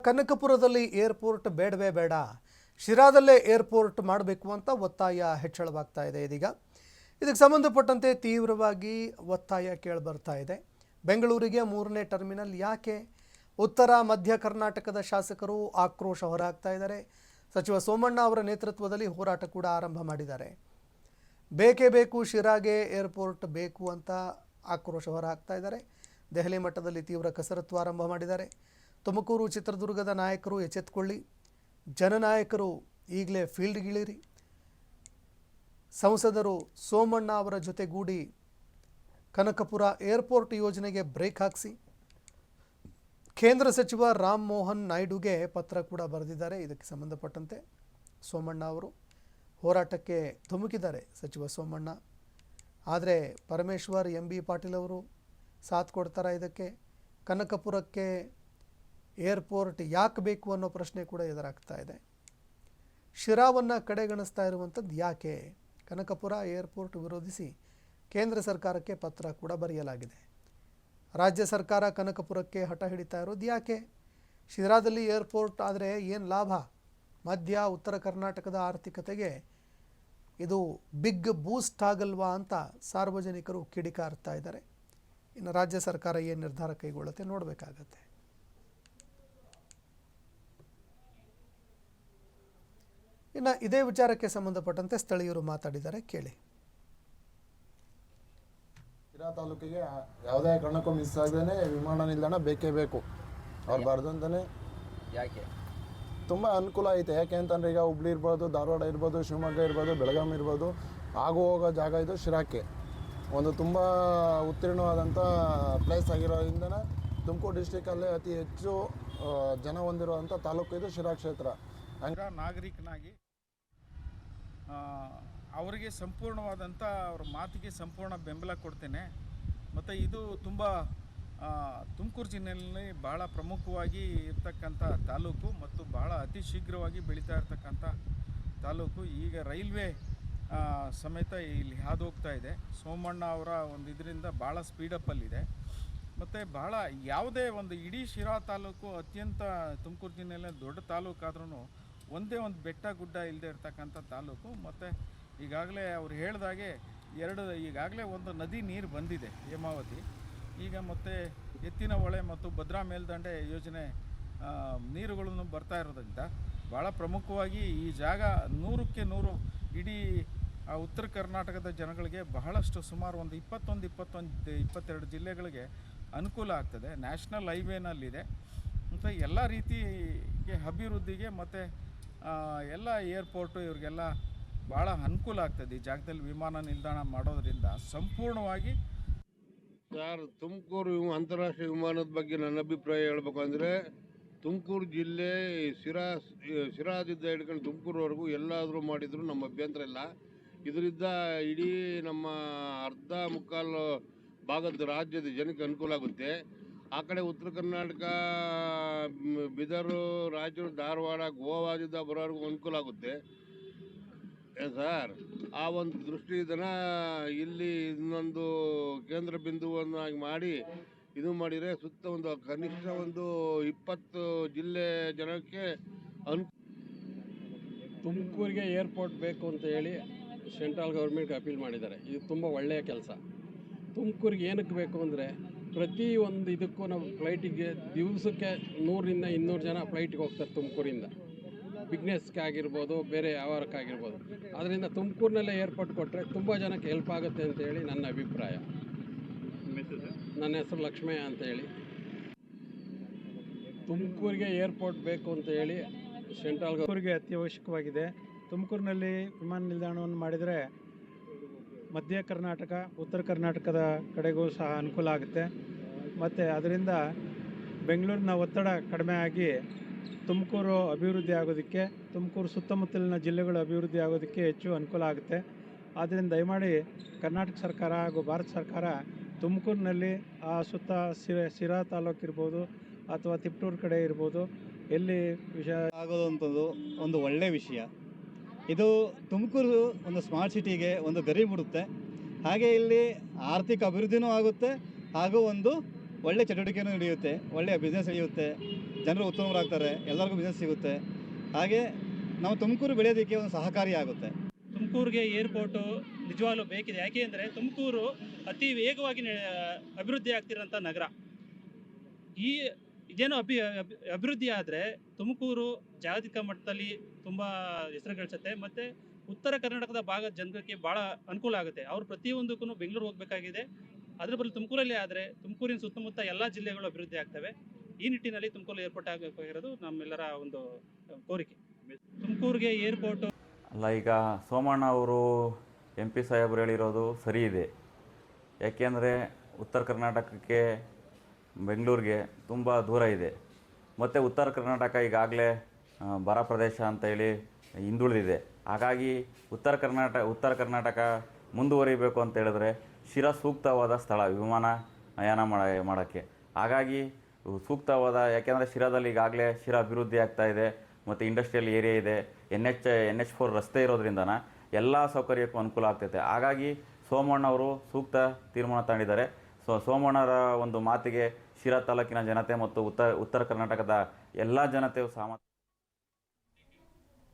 ಕನಕಪುರದಲ್ಲಿ airport ಬೇಡವೇ ಬೇಡ, ಶಿರಾದಲ್ಲೇ airport ಮಾಡಬೇಕು ಅಂತ ಒತ್ತಾಯ ಹೆಚ್ಚಳವಾಗ್ತಾ ಇದೆ. ಇದಕ್ಕೆ ಸಂಬಂಧಪಟ್ಟಂತೆ ತೀವ್ರವಾಗಿ ಒತ್ತಾಯ ಕೇಳಿಬರ್ತಾ ಇದೆ. ಬೆಂಗಳೂರಿಗೆ 3ನೇ ಟರ್ಮಿನಲ್ ಯಾಕೆ? ಉತ್ತರ ಮಧ್ಯ ಕರ್ನಾಟಕದ ಶಾಸಕರು ಆಕ್ರೋಶ ಹೊರಹಾಕ್ತಾ ಇದ್ದಾರೆ. ಸಚಿವ ಸೋಮಣ್ಣ ಅವರ ನೇತೃತ್ವದಲ್ಲಿ ಹೋರಾಟ ಕೂಡ ಆರಂಭ ಮಾಡಿದ್ದಾರೆ. ಬೇಕೇ ಬೇಕು, ಶಿರಾಗೆ ಏರ್ಪೋರ್ಟ್ ಬೇಕು ಅಂತ ಆಕ್ರೋಶ ಹೊರಹಾಕ್ತಾ ಇದ್ದಾರೆ. ದೆಹಲಿ ಮಟ್ಟದಲ್ಲಿ ತೀವ್ರ ಕಸರತ್ತು ಆರಂಭ ಮಾಡಿದ್ದಾರೆ. ತುಮಕೂರು ಚಿತ್ರದುರ್ಗದ ನಾಯಕರು ಎಚ್ಚೆತ್ತುಕೊಳ್ಳಿ, ಜನನಾಯಕರು ಈಗಲೇ ಫೀಲ್ಡ್ಗಿಳಿರಿ. ಸಂಸದರು ಸೋಮಣ್ಣ ಅವರ ಜೊತೆಗೂಡಿ ಕನಕಪುರ ಏರ್ಪೋರ್ಟ್ ಯೋಜನೆಗೆ ಬ್ರೇಕ್ ಹಾಕಿಸಿ. ಕೇಂದ್ರ ಸಚಿವ ರಾಮ್ ಮೋಹನ್ ನಾಯ್ಡುಗೆ ಪತ್ರ ಕೂಡ ಬರೆದಿದ್ದಾರೆ. ಇದಕ್ಕೆ ಸಂಬಂಧಪಟ್ಟಂತೆ ಸೋಮಣ್ಣ ಅವರು ಹೋರಾಟಕ್ಕೆ ಧುಮುಕಿದ್ದಾರೆ. ಸಚಿವ ಸೋಮಣ್ಣ ಆದರೆ ಪರಮೇಶ್ವರ್ MB ಪಾಟೀಲ್ ಅವರು ಸಾಥ್ ಕೊಡ್ತಾರಾ? ಇದಕ್ಕೆ ಕನಕಪುರಕ್ಕೆ ಏರ್ಪೋರ್ಟ್ ಯಾಕೆ ಬೇಕು ಅನ್ನೋ ಪ್ರಶ್ನೆ ಕೂಡ ಎದುರಾಗ್ತಾ ಇದೆ. ಶಿರಾವನ್ನು ಕಡೆಗಣಿಸ್ತಾ ಇರುವಂಥದ್ದು ಯಾಕೆ? ಕನಕಪುರ ಏರ್ಪೋರ್ಟ್ ವಿರೋಧಿಸಿ ಕೇಂದ್ರ ಸರ್ಕಾರಕ್ಕೆ ಪತ್ರ ಕೂಡ ಬರೆಯಲಾಗಿದೆ. ರಾಜ್ಯ ಸರ್ಕಾರ ಕನಕಪುರಕ್ಕೆ ಹಠ ಹಿಡಿತಾ ಇರೋದು ಯಾಕೆ? ಶಿರಾದಲ್ಲಿ ಏರ್ಪೋರ್ಟ್ ಆದರೆ ಏನು ಲಾಭ? ಮಧ್ಯ ಉತ್ತರ ಕರ್ನಾಟಕದ ಆರ್ಥಿಕತೆಗೆ ಇದು ಬಿಗ್ ಬೂಸ್ಟ್ ಆಗಲ್ವಾ ಅಂತ ಸಾರ್ವಜನಿಕರು ಕಿಡಿಕಾರ್ತಾ ಇದ್ದಾರೆ. ಇನ್ನು ರಾಜ್ಯ ಸರ್ಕಾರ ಏನು ನಿರ್ಧಾರ ಕೈಗೊಳ್ಳುತ್ತೆ ನೋಡಬೇಕಾಗತ್ತೆ. ಇನ್ನು ಇದೇ ವಿಚಾರಕ್ಕೆ ಸಂಬಂಧಪಟ್ಟಂತೆ ಸ್ಥಳೀಯರು ಮಾತಾಡಿದ್ದಾರೆ, ಕೇಳಿ. ಶಿರಾ ತಾಲೂಕಿಗೆ ಯಾವುದೇ ಕಾರಣಕ್ಕೂ ಮಿಸ್ ಆಗದೇನೆ ವಿಮಾನ ನಿಲ್ದಾಣ ಬೇಕೇ ಬೇಕು. ಅವ್ರು ಬರ್ದಂತಾನೆ ಯಾಕೆ ತುಂಬ ಅನುಕೂಲ ಐತೆ. ಯಾಕೆ ಅಂತಂದರೆ ಈಗ ಹುಬ್ಳಿ ಇರ್ಬೋದು, ಧಾರವಾಡ ಇರ್ಬೋದು, ಶಿವಮೊಗ್ಗ ಇರ್ಬೋದು, ಬೆಳಗಾವಿ ಇರ್ಬೋದು, ಆಗು ಹೋಗೋ ಜಾಗ ಇದು ಶಿರಾಕ್ಕೆ. ಒಂದು ತುಂಬ ಉತ್ತೀರ್ಣವಾದಂಥ ಪ್ಲೇಸ್ ಆಗಿರೋದ್ರಿಂದ ತುಮಕೂರು ಡಿಸ್ಟಿಕಲ್ಲೇ ಅತಿ ಹೆಚ್ಚು ಜನ ಹೊಂದಿರುವಂಥ ತಾಲೂಕು ಇದು ಶಿರಾ ಕ್ಷೇತ್ರ. ಹಂಗೆ ನಾಗರಿಕನಾಗಿ ಅವರಿಗೆ ಸಂಪೂರ್ಣವಾದಂಥ ಅವ್ರ ಮಾತಿಗೆ ಸಂಪೂರ್ಣ ಬೆಂಬಲ ಕೊಡ್ತೇನೆ. ಮತ್ತು ಇದು ತುಂಬ ತುಮಕೂರು ಜಿಲ್ಲೆಯಲ್ಲಿ ಭಾಳ ಪ್ರಮುಖವಾಗಿ ಇರ್ತಕ್ಕಂಥ ತಾಲೂಕು ಮತ್ತು ಭಾಳ ಅತಿ ಶೀಘ್ರವಾಗಿ ಬೆಳೀತಾ ಇರ್ತಕ್ಕಂಥ ತಾಲೂಕು. ಈಗ ರೈಲ್ವೆ ಸಮೇತ ಇಲ್ಲಿ ಹಾದು ಹೋಗ್ತಾ ಇದೆ. ಸೋಮಣ್ಣ ಅವರ ಒಂದು ಇದರಿಂದ ಭಾಳ ಸ್ಪೀಡಪ್ಪಲ್ಲಿದೆ. ಮತ್ತು ಭಾಳ ಯಾವುದೇ ಒಂದು ಇಡೀ ಶಿರಾ ತಾಲೂಕು ಅತ್ಯಂತ ತುಮಕೂರು ಜಿಲ್ಲೆಯಲ್ಲಿ ದೊಡ್ಡ ತಾಲೂಕು ಆದ್ರೂ ಒಂದೇ ಒಂದು ಬೆಟ್ಟ ಗುಡ್ಡ ಇಲ್ಲದೆ ಇರ್ತಕ್ಕಂಥ ತಾಲೂಕು. ಮತ್ತು ಈಗಾಗಲೇ ಅವ್ರು ಹೇಳಿದಾಗೆ ಈಗಾಗಲೇ ಒಂದು ನದಿ ನೀರು ಬಂದಿದೆ, ಹೇಮಾವತಿ. ಈಗ ಮತ್ತು ಎತ್ತಿನ ಹೊಳೆ ಮತ್ತು ಭದ್ರಾ ಮೇಲ್ದಂಡೆ ಯೋಜನೆ ನೀರುಗಳನ್ನು ಬರ್ತಾ ಇರೋದ್ರಿಂದ ಭಾಳ ಪ್ರಮುಖವಾಗಿ ಈ ಜಾಗ 100ಕ್ಕೆ 100 ಇಡೀ ಉತ್ತರ ಕರ್ನಾಟಕದ ಜನಗಳಿಗೆ ಬಹಳಷ್ಟು ಸುಮಾರು ಒಂದು 22 ಜಿಲ್ಲೆಗಳಿಗೆ ಅನುಕೂಲ ಆಗ್ತದೆ. ನ್ಯಾಷನಲ್ ಹೈವೇನಲ್ಲಿದೆ. ಮತ್ತು ಎಲ್ಲ ರೀತಿಗೆ ಅಭಿವೃದ್ಧಿಗೆ ಮತ್ತು ಎಲ್ಲ ಏರ್ಪೋರ್ಟು ಇವ್ರಿಗೆಲ್ಲ ಭಾಳ ಅನುಕೂಲ ಆಗ್ತದೆ. ಈ ಜಾಗದಲ್ಲಿ ವಿಮಾನ ನಿಲ್ದಾಣ ಮಾಡೋದ್ರಿಂದ ಸಂಪೂರ್ಣವಾಗಿ. ಸರ್, ತುಮಕೂರು ಅಂತಾರಾಷ್ಟ್ರೀಯ ವಿಮಾನದ ಬಗ್ಗೆ ನನ್ನ ಅಭಿಪ್ರಾಯ ಹೇಳಬೇಕು ಅಂದರೆ, ತುಮಕೂರು ಜಿಲ್ಲೆ ಶಿರಾದಿಂದ ಹಿಡ್ಕೊಂಡು ತುಮಕೂರುವರೆಗೂ ಎಲ್ಲಾದರೂ ಮಾಡಿದರೂ ನಮ್ಮ ಅಭ್ಯಂತರ ಇಲ್ಲ. ಇದರಿಂದ ಇಡೀ ನಮ್ಮ ಅರ್ಧ ಮುಕ್ಕಾಲು ಭಾಗದ ರಾಜ್ಯದ ಜನಕ್ಕೆ ಅನುಕೂಲ ಆಗುತ್ತೆ. ಆ ಕಡೆ ಉತ್ತರ ಕರ್ನಾಟಕ, ಬೀದರು, ರಾಯಚೂರು, ಧಾರವಾಡ, ಗೋವಾದಿಂದ ಬರೋರಿಗೂ ಅನುಕೂಲ ಆಗುತ್ತೆ ಸರ್. ಆ ಒಂದು ದೃಷ್ಟಿಯಿಂದ ಇಲ್ಲಿ ಇನ್ನೊಂದು ಕೇಂದ್ರ ಬಿಂದುವನ್ನಾಗಿ ಮಾಡಿ ಇದು ಮಾಡಿದರೆ ಸುತ್ತ ಒಂದು ಕನಿಷ್ಠ ಒಂದು 20 ಜಿಲ್ಲೆ ಜನಕ್ಕೆ ತುಮಕೂರಿಗೆ ಏರ್ಪೋರ್ಟ್ ಬೇಕು ಅಂತ ಹೇಳಿ ಸೆಂಟ್ರಲ್ ಗೌರ್ಮೆಂಟ್ಗೆ ಅಪೀಲ್ ಮಾಡಿದ್ದಾರೆ. ಇದು ತುಂಬ ಒಳ್ಳೆಯ ಕೆಲಸ. ತುಮಕೂರಿಗೆ ಏನಕ್ಕೆ ಬೇಕು ಅಂದರೆ, ಪ್ರತಿಯೊಂದು ಇದಕ್ಕೂ ನಾವು ಫ್ಲೈಟಿಗೆ ದಿವಸಕ್ಕೆ 100ರಿಂದ 200 ಜನ ಫ್ಲೈಟಿಗೆ ಹೋಗ್ತಾರೆ ತುಮಕೂರಿಂದ. ಬಿಸ್ನೆಸ್ಗೆ ಆಗಿರ್ಬೋದು, ಬೇರೆ ವ್ಯವಹಾರಕ್ಕಾಗಿರ್ಬೋದು. ಅದರಿಂದ ತುಮಕೂರಿನಲ್ಲೇ ಏರ್ಪೋರ್ಟ್ ಕೊಟ್ಟರೆ ತುಂಬ ಜನಕ್ಕೆ ಹೆಲ್ಪ್ ಆಗುತ್ತೆ ಅಂತೇಳಿ ನನ್ನ ಅಭಿಪ್ರಾಯ. ನನ್ನ ಹೆಸರು ಲಕ್ಷ್ಮಯ್ಯ ಅಂತೇಳಿ. ತುಮಕೂರಿಗೆ ಏರ್ಪೋರ್ಟ್ ಬೇಕು ಅಂತ ಹೇಳಿ ಸೆಂಟ್ರಲ್ ತುಮಕೂರಿಗೆ ಅತ್ಯವಶ್ಯಕವಾಗಿದೆ. ತುಮಕೂರಿನಲ್ಲಿ ವಿಮಾನ ನಿಲ್ದಾಣವನ್ನು ಮಾಡಿದರೆ ಮಧ್ಯ ಕರ್ನಾಟಕ, ಉತ್ತರ ಕರ್ನಾಟಕದ ಕಡೆಗೂ ಸಹ ಅನುಕೂಲ ಆಗುತ್ತೆ. ಮತ್ತು ಅದರಿಂದ ಬೆಂಗಳೂರಿನ ಒತ್ತಡ ಕಡಿಮೆ ಆಗಿ ತುಮಕೂರು ಅಭಿವೃದ್ಧಿ ಆಗೋದಕ್ಕೆ, ತುಮಕೂರು ಸುತ್ತಮುತ್ತಲಿನ ಜಿಲ್ಲೆಗಳು ಅಭಿವೃದ್ಧಿ ಆಗೋದಕ್ಕೆ ಹೆಚ್ಚು ಅನುಕೂಲ ಆಗುತ್ತೆ. ಆದ್ದರಿಂದ ದಯಮಾಡಿ ಕರ್ನಾಟಕ ಸರ್ಕಾರ ಹಾಗೂ ಭಾರತ ಸರ್ಕಾರ ತುಮಕೂರಿನಲ್ಲಿ ಆ ಸುತ್ತ ಶಿರಾ ತಾಲೂಕು ಇರ್ಬೋದು ಅಥವಾ ತಿಪ್ಟೂರು ಕಡೆ ಇರ್ಬೋದು, ಎಲ್ಲಿ ವಿಷಯ ಆಗೋದಂಥದ್ದು ಒಂದು ಒಳ್ಳೆಯ ವಿಷಯ. ಇದು ತುಮಕೂರು ಒಂದು ಸ್ಮಾರ್ಟ್ ಸಿಟಿಗೆ ಒಂದು ಗರಿ ಬಿಡುತ್ತೆ. ಹಾಗೆ ಇಲ್ಲಿ ಆರ್ಥಿಕ ಅಭಿವೃದ್ಧಿನೂ ಆಗುತ್ತೆ ಹಾಗೂ ಒಂದು ಒಳ್ಳೆ ಚಟುವಟಿಕೆಯೂ ನಡೆಯುತ್ತೆ, ಒಳ್ಳೆಯ ಬಿಸ್ನೆಸ್ ನಡೆಯುತ್ತೆ, ಜನರು ಉತ್ತಮರಾಗ್ತಾರೆ, ಎಲ್ಲರಿಗೂ ಬಿಸ್ನೆಸ್ ಸಿಗುತ್ತೆ. ಹಾಗೆ ನಾವು ತುಮಕೂರು ಬೆಳೆಯೋದಕ್ಕೆ ಒಂದು ಸಹಕಾರಿಯಾಗುತ್ತೆ. ತುಮಕೂರಿಗೆ ಏರ್ಪೋರ್ಟು ನಿಜವಾಗ್ಲೂ ಬೇಕಿದೆ. ಯಾಕೆ ಅಂದರೆ ತುಮಕೂರು ಅತಿ ವೇಗವಾಗಿ ಅಭಿವೃದ್ಧಿ ಆಗ್ತಿರೋಂಥ ನಗರ. ಇದೇನೋ ಅಭಿವೃದ್ಧಿ ಆದರೆ ತುಮಕೂರು ಜಾಗತಿಕ ಮಟ್ಟದಲ್ಲಿ ತುಂಬ ಹೆಸರು ಗಳಿಸುತ್ತೆ. ಮತ್ತು ಉತ್ತರ ಕರ್ನಾಟಕದ ಭಾಗದ ಜನರಿಗೆ ಭಾಳ ಅನುಕೂಲ ಆಗುತ್ತೆ. ಅವರು ಪ್ರತಿಯೊಂದಕ್ಕೂ ಬೆಂಗಳೂರು ಹೋಗಬೇಕಾಗಿದೆ. ಅದ್ರ ಬದಲು ತುಮಕೂರಲ್ಲಿ ಆದರೆ ತುಮಕೂರಿನ ಸುತ್ತಮುತ್ತ ಎಲ್ಲ ಜಿಲ್ಲೆಗಳು ಅಭಿವೃದ್ಧಿ ಆಗ್ತವೆ. ಈ ನಿಟ್ಟಿನಲ್ಲಿ ತುಮಕೂರು ಏರ್ಪೋರ್ಟ್ ಆಗಬೇಕಾಗಿರೋದು ನಮ್ಮೆಲ್ಲರ ಒಂದು ಕೋರಿಕೆ. ತುಮಕೂರಿಗೆ ಏರ್ಪೋರ್ಟು ಅಲ್ಲ, ಈಗ ಸೋಮಣ್ಣ ಅವರು MP ಸಾಹೇಬರು ಹೇಳಿರೋದು ಸರಿ ಇದೆ. ಯಾಕೆಂದರೆ ಉತ್ತರ ಕರ್ನಾಟಕಕ್ಕೆ ಬೆಂಗಳೂರಿಗೆ ತುಂಬ ದೂರ ಇದೆ. ಮತ್ತು ಉತ್ತರ ಕರ್ನಾಟಕ ಈಗಾಗಲೇ ಬರ ಪ್ರದೇಶ ಅಂತೇಳಿ ಹಿಂದುಳಿದಿದೆ. ಹಾಗಾಗಿ ಉತ್ತರ ಕರ್ನಾಟಕ ಮುಂದುವರಿಬೇಕು ಅಂತ ಹೇಳಿದ್ರೆ ಶಿರಾ ಸೂಕ್ತವಾದ ಸ್ಥಳ ವಿಮಾನಯಾನ ಮಾಡೋಕ್ಕೆ. ಹಾಗಾಗಿ ಸೂಕ್ತವಾದ, ಯಾಕೆಂದರೆ ಶಿರಾದಲ್ಲಿ ಈಗಾಗಲೇ ಶಿರಾ ಅಭಿವೃದ್ಧಿ ಆಗ್ತಾ ಇದೆ ಮತ್ತು ಇಂಡಸ್ಟ್ರಿಯಲ್ ಏರಿಯಾ ಇದೆ, NH4 ರಸ್ತೆ ಇರೋದ್ರಿಂದ ಎಲ್ಲ ಸೌಕರ್ಯಕ್ಕೂ ಅನುಕೂಲ ಆಗ್ತೈತೆ. ಹಾಗಾಗಿ ಸೋಮಣ್ಣ ಅವರು ಸೂಕ್ತ ತೀರ್ಮಾನ ತಗೊಂಡಿದ್ದಾರೆ. ಸೋಮಣ್ಣರ ಒಂದು ಮಾತಿಗೆ ಶಿರಾ ತಾಲೂಕಿನ ಜನತೆ ಮತ್ತು ಉತ್ತರ ಕರ್ನಾಟಕದ ಎಲ್ಲ ಜನತೆಯು